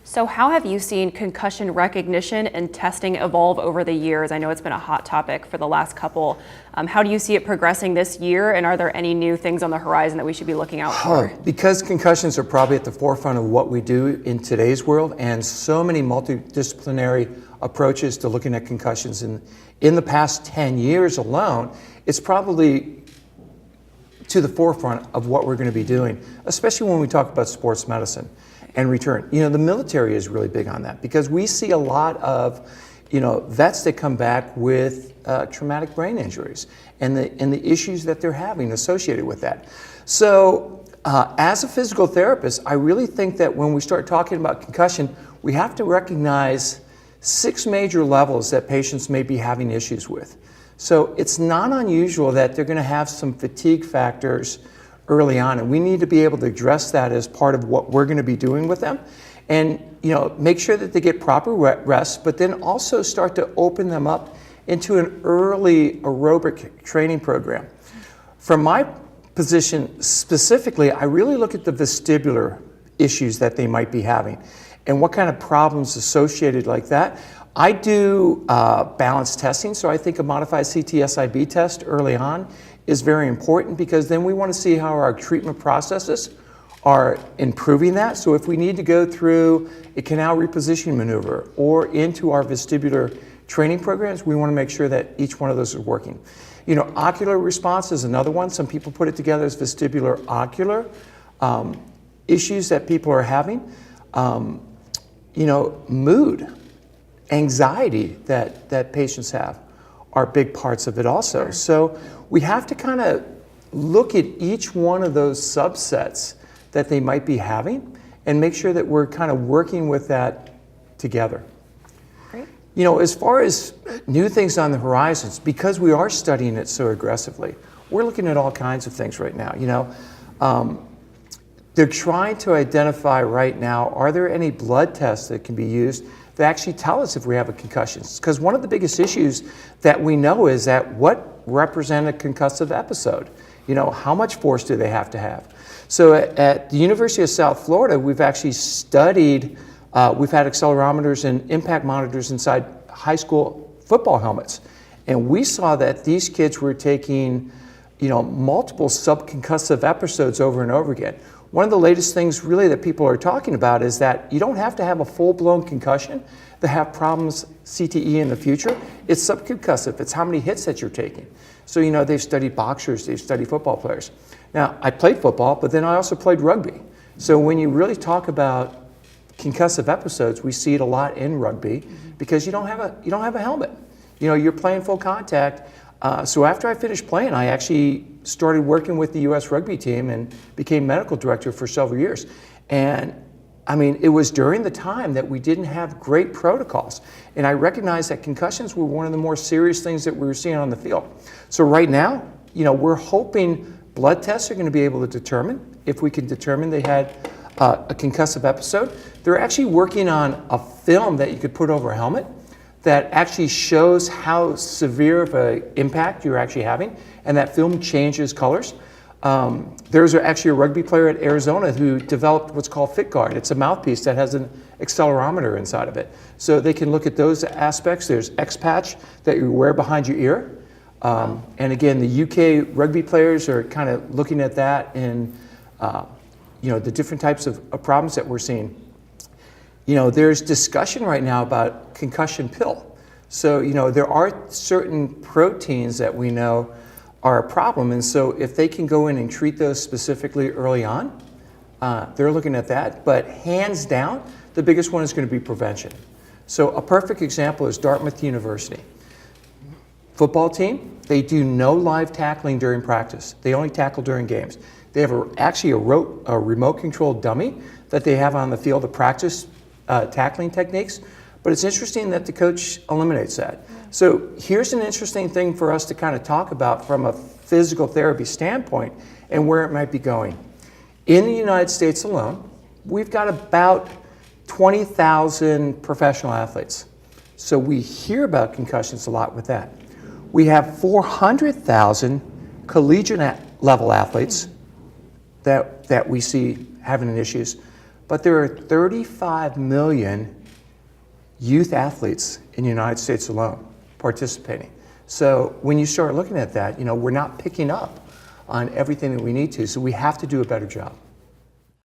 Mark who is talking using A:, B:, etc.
A: So how have you seen concussion recognition and testing evolve over the years? I know it's been a hot topic for the last couple. How do you see it progressing this year, and are there any new things on the horizon that we should be looking out for?
B: Because concussions are probably at the forefront of what we do in today's world, and so many multidisciplinary approaches to looking at concussions in the past 10 years alone, it's probably to the forefront of what we're going to be doing, especially when we talk about sports medicine and return. You know, the military is really big on that because we see a lot of, vets that come back with traumatic brain injuries and the issues that they're having associated with that. So as a physical therapist, I really think that when we start talking about concussion, we have to recognize 6 major levels that patients may be having issues with. So it's not unusual that they're going to have some fatigue factors early on, and we need to be able to address that as part of what we're going to be doing with them, and make sure that they get proper rest, but then also start to open them up into an early aerobic training program. From my position specifically, I really look at the vestibular issues that they might be having and what kind of problems associated like that. I do balance testing, so I think a modified CT-SIB test early on is very important because then we want to see how our treatment processes are improving that. So if we need to go through a canal repositioning maneuver or into our vestibular training programs, we want to make sure that each one of those is working. Ocular response is another one. Some people put it together as vestibular ocular issues that people are having. Mood, anxiety that patients have are big parts of it also. So we have to kind of look at each one of those subsets that they might be having and make sure that we're kind of working with that together.
A: Great.
B: As far as new things on the horizons, because we are studying it so aggressively, we're looking at all kinds of things right now. They're trying to identify right now, are there any blood tests that can be used that actually tell us if we have a concussion? Because one of the biggest issues that we know is that what represents a concussive episode? How much force do they have to have? So at the University of South Florida, we've actually studied, we've had accelerometers and impact monitors inside high school football helmets. And we saw that these kids were taking, multiple subconcussive episodes over and over again. One of the latest things really that people are talking about is that you don't have to have a full-blown concussion to have problems CTE in the future. It's subconcussive. It's how many hits that you're taking. So, they've studied boxers, they've studied football players. Now, I played football, but then I also played rugby. So when you really talk about concussive episodes, we see it a lot in rugby because you don't have a helmet. You're playing full contact. So after I finished playing, I actually started working with the U.S. rugby team and became medical director for several years. And it was during the time that we didn't have great protocols. And I recognized that concussions were one of the more serious things that we were seeing on the field. So right now, we're hoping blood tests are going to be able to determine if we can determine they had a concussive episode. They're actually working on a film that you could put over a helmet that actually shows how severe of an impact you're actually having, and that film changes colors. There's actually a rugby player at Arizona who developed what's called FitGuard. It's a mouthpiece that has an accelerometer inside of it. So they can look at those aspects. There's X-Patch that you wear behind your ear. And again, the UK rugby players are kind of looking at that and the different types of problems that we're seeing. There's discussion right now about concussion pill. So, there are certain proteins that we know are a problem. And so if they can go in and treat those specifically early on, they're looking at that. But hands down, the biggest one is going to be prevention. So a perfect example is Dartmouth University. Football team, they do no live tackling during practice. They only tackle during games. They have actually a remote-controlled dummy that they have on the field to practice tackling techniques, but it's interesting that the coach eliminates that. So here's an interesting thing for us to kind of talk about from a physical therapy standpoint and where it might be going. In the United States alone, we've got about 20,000 professional athletes. So we hear about concussions a lot with that. We have 400,000 collegiate level athletes that we see having issues. but there are 35 million youth athletes in the United States alone participating. So when you start looking at that, we're not picking up on everything that we need to, so we have to do a better job.